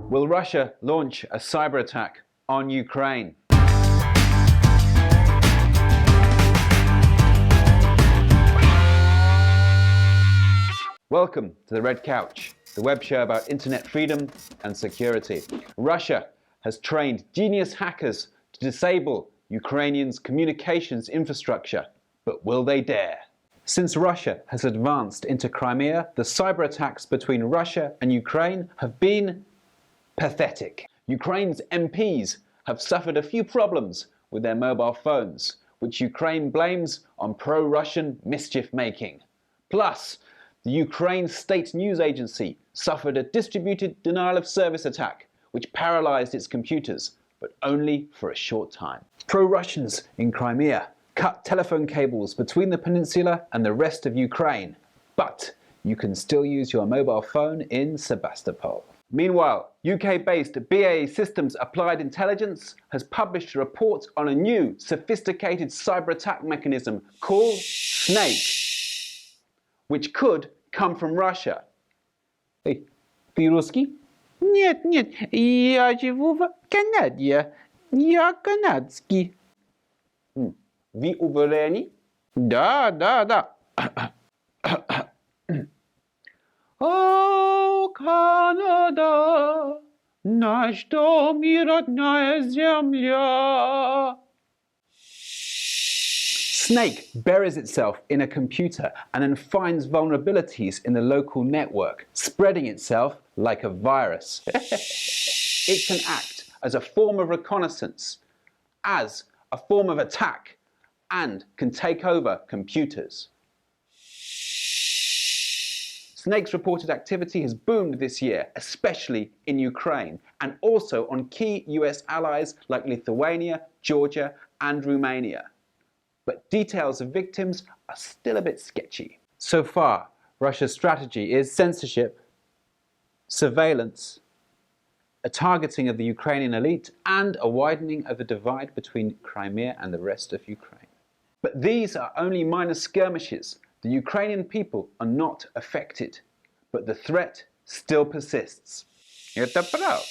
Will Russia launch a cyber attack on Ukraine? Welcome to The Red Couch, the web show about internet freedom and security. Russia has trained genius hackers to disable Ukrainians' communications infrastructure, but will they dare? Since Russia has advanced into Crimea, the cyber attacks between Russia and Ukraine have been pathetic. Ukraine's MPs have suffered a few problems with their mobile phones, which Ukraine blames on pro-Russian mischief-making. Plus, the Ukraine State News Agency suffered a distributed denial of service attack, which paralyzed its computers, but only for a short time. Pro-Russians in Crimea cut telephone cables between the peninsula and the rest of Ukraine, but you can still use your mobile phone in Sebastopol. Meanwhile, UK-based BAE Systems Applied Intelligence has published a report on a new, sophisticated cyber attack mechanism called Snake, which could come from Russia. Hey, ты русский? Нет, я живу в Канаде. Я канадский. Вы уверены? Да. О, Канада, наш дом и родная земля. Snake buries itself in a computer and then finds vulnerabilities in the local network, spreading itself like a virus. It can act as a form of reconnaissance, as a form of attack, and can take over computers. Snake's reported activity has boomed this year, especially in Ukraine, and also on key US allies like Lithuania, Georgia, and Romania. But details of victims are still a bit sketchy. So far, Russia's strategy is censorship, surveillance, a targeting of the Ukrainian elite, and a widening of the divide between Crimea and the rest of Ukraine. But these are only minor skirmishes. The Ukrainian people are not affected, but the threat still persists. Это правда.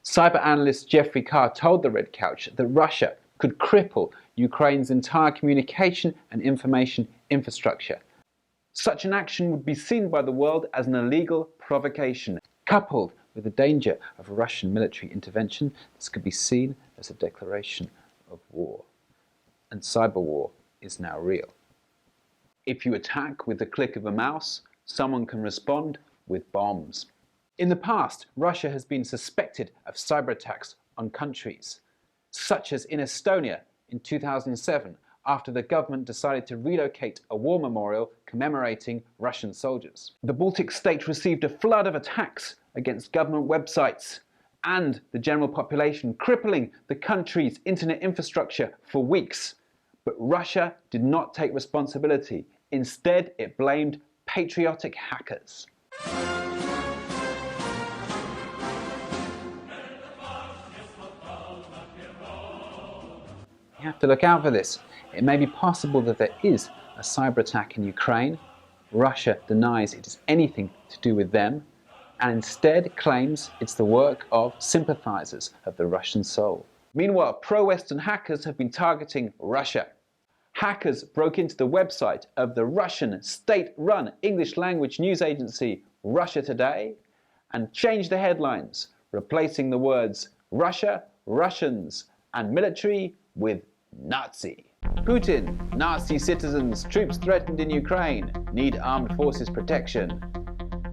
Cyber analyst Jeffrey Carr told The Red Couch that Russia could cripple Ukraine's entire communication and information infrastructure. Such an action would be seen by the world as an illegal provocation. Coupled with the danger of Russian military intervention, this could be seen as a declaration of war. And cyber war is now real. If you attack with the click of a mouse, someone can respond with bombs. In the past, Russia has been suspected of cyber attacks on countries, such as in Estonia in 2007, after the government decided to relocate a war memorial commemorating Russian soldiers. The Baltic states received a flood of attacks against government websites and the general population, crippling the country's internet infrastructure for weeks. But Russia did not take responsibility. Instead, it blamed patriotic hackers. You have to look out for this. It may be possible that there is a cyber attack in Ukraine. Russia denies it is anything to do with them, and instead claims it's the work of sympathizers of the Russian soul. Meanwhile, pro-Western hackers have been targeting Russia. Hackers broke into the website of the Russian state-run English-language news agency Russia Today and changed the headlines, replacing the words Russia, Russians, and military with Nazi. Putin, Nazi citizens, troops threatened in Ukraine, need armed forces protection.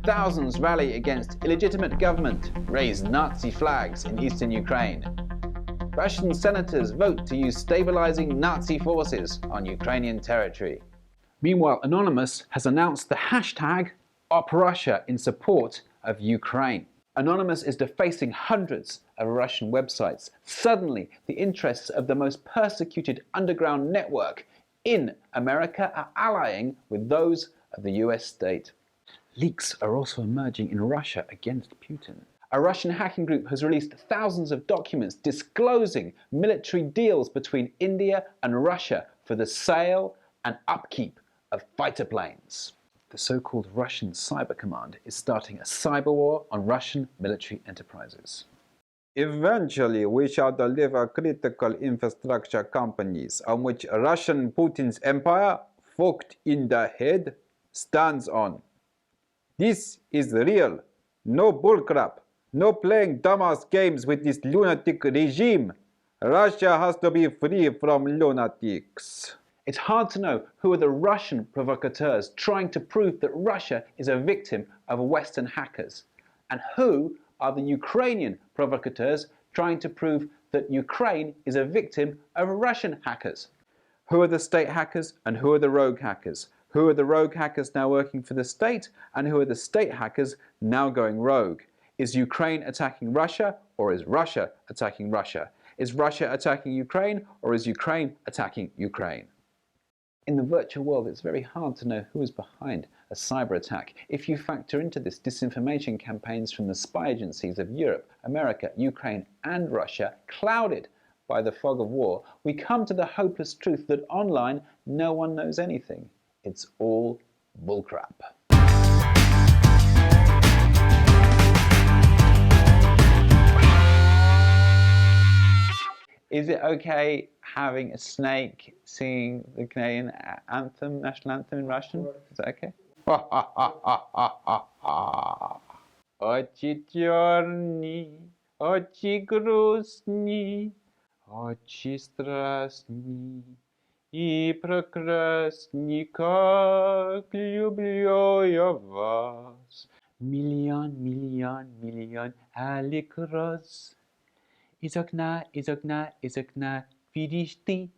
Thousands rally against illegitimate government, raise Nazi flags in eastern Ukraine. Russian senators vote to use stabilizing Nazi forces on Ukrainian territory. Meanwhile, Anonymous has announced the hashtag #OpRussia in support of Ukraine. Anonymous is defacing hundreds of Russian websites. Suddenly, the interests of the most persecuted underground network in America are allying with those of the US state. Leaks are also emerging in Russia against Putin. A Russian hacking group has released thousands of documents disclosing military deals between India and Russia for the sale and upkeep of fighter planes. the so-called Russian Cyber Command is starting a cyber war on Russian military enterprises. Eventually, we shall deliver critical infrastructure companies on which Russian Putin's empire, fucked in the head, stands on. This is real. No bullcrap. No playing dumbass games with this lunatic regime. Russia has to be free from lunatics. It's hard to know who are the Russian provocateurs trying to prove that Russia is a victim of Western hackers, and who are the Ukrainian provocateurs trying to prove that Ukraine is a victim of Russian hackers. Who are the state hackers and who are the rogue hackers? Who are the rogue hackers now working for the state, and who are the state hackers now going rogue? Is Ukraine attacking Russia, or is Russia attacking Russia? Is Russia attacking Ukraine, or is Ukraine attacking Ukraine? In the virtual world, it's very hard to know who is behind a cyber attack. If you factor into this disinformation campaigns from the spy agencies of Europe, America, Ukraine, and Russia, clouded by the fog of war, we come to the hopeless truth that online no one knows anything. It's all bullcrap. Is it okay having a snake singing the Canadian anthem, national anthem in Russian? Is that okay? Очи черни, очи грустни, очи страстни и прекрасни, как люблю я вас. Миллион, миллион, миллион алых роз. Из окна, видишь ты.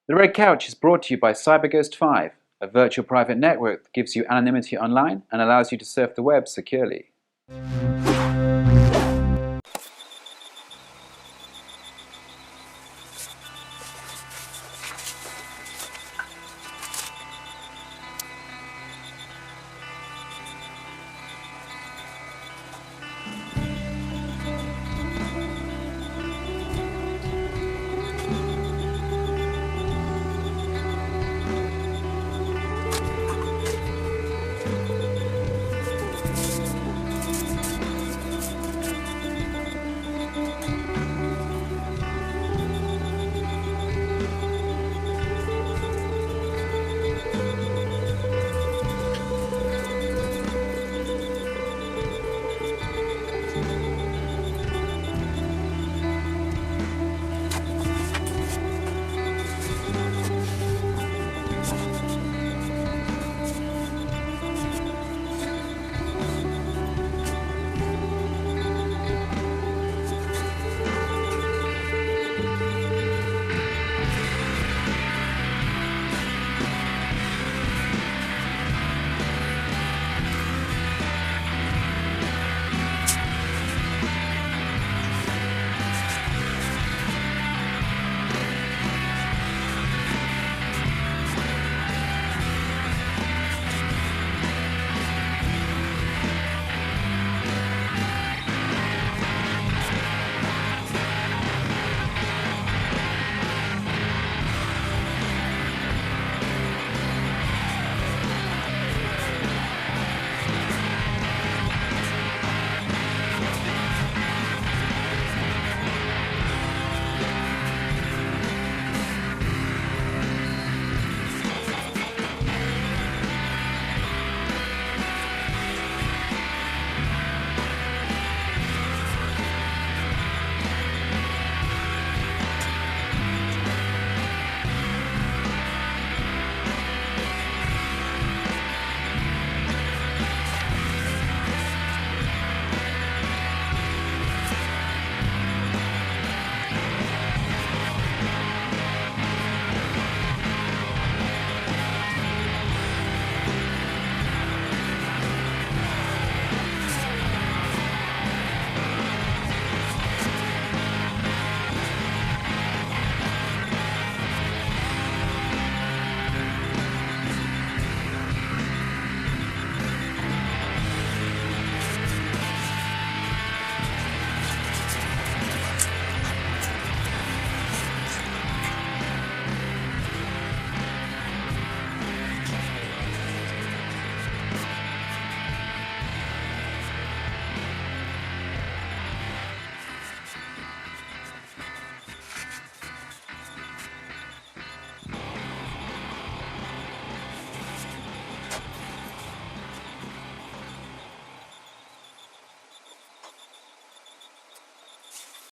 The Red Couch is brought to you by CyberGhost 5, a virtual private network that gives you anonymity online and allows you to surf the web securely.